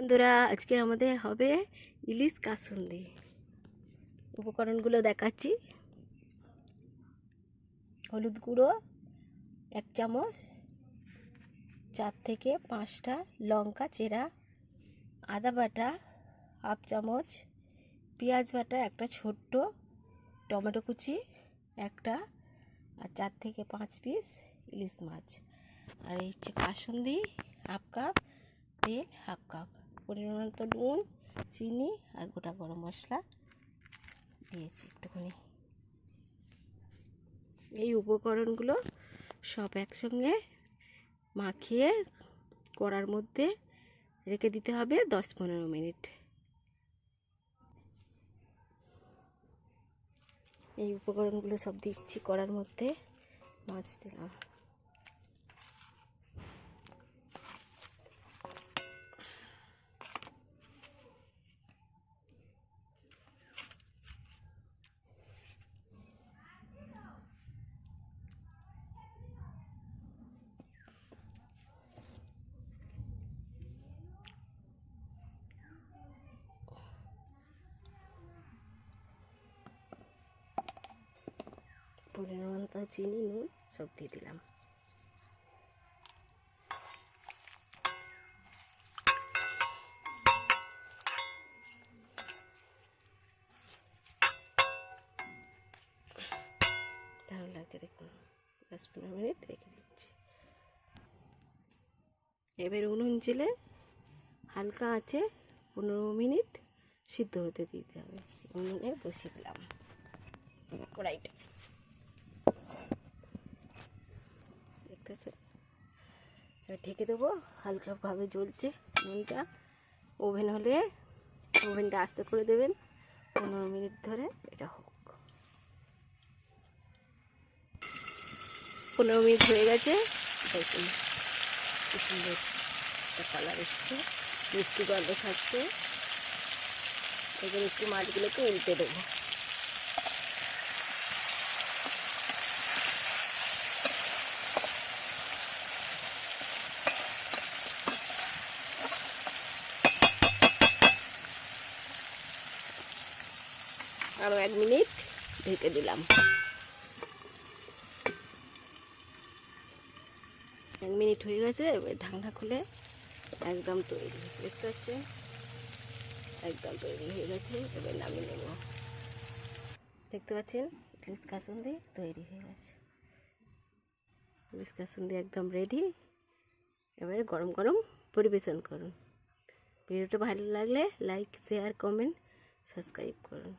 বন্ধুরা, আজকে আমাদের হবে ইলিশ কাসুন্দি। উপকরণগুলো দেখাচ্ছি। হলুদ গুঁড়ো 1 চামচ, 4 থেকে 5টা লঙ্কা চেরা, আদা বাটা 1/2 চামচ, পেঁয়াজ বাটা একটা ছোট্ট, টমেটো কুচি একটা, আর 4 থেকে 5 পিস ইলিশ মাছ। আর এই হচ্ছে কাসুন্দি 1/2 কাপ, তেল 1/2 কাপ, পরিমাণ মতো নুন, চিনি আর গোটা গরম মশলা দিয়েছি একটুখানি। এই উপকরণগুলো সব একসঙ্গে মাখিয়ে কড়ার মধ্যে রেখে দিতে হবে 10-15 মিনিট। এই উপকরণগুলো সব দিচ্ছি কড়ার মধ্যে। মাছ দিলাম, পরিমাণ মতো চিনি, নুন সব দিয়ে দিলাম। ভালো লাগছে দেখুন, 10-15 মিনিট রেখে দিচ্ছি। এবার উনুন জেলে হালকা আঁচে 15 মিনিট সিদ্ধ হতে দিতে হবে। উনুনে বসিয়ে দিলাম কড়াইটা, দেখতে পাচ্ছেন। এবার ঢেকে দেবো, হালকাভাবে জ্বলছে উনুনটা। ওভেন হলে ওভেনটা আস্তে করে দেবেন, 15 মিনিট ধরে এটা হোক। 15 মিনিট হয়ে গেছে, দেখুন কি সুন্দর একটা কালার এসছে, মিষ্টি গন্ধ থাকছে। এবার একটু মাছগুলোকে উল্টে দেবো। আরও 1 মিনিট ঢেকে দিলাম। 1 মিনিট হয়ে গেছে, এবার ঢাকনা খুলে একদম তৈরি, দেখতে পাচ্ছেন একদম তৈরি হয়ে গেছে। এবার নামিয়ে নেব। দেখতে পাচ্ছেন ইলিশ কাসুন্দি তৈরি হয়ে গেছে। ইলিশ কাসুন্দি একদম রেডি। এবারে গরম গরম পরিবেশন করুন। ভিডিওটা ভালো লাগলে লাইক, শেয়ার, কমেন্ট, সাবস্ক্রাইব করুন।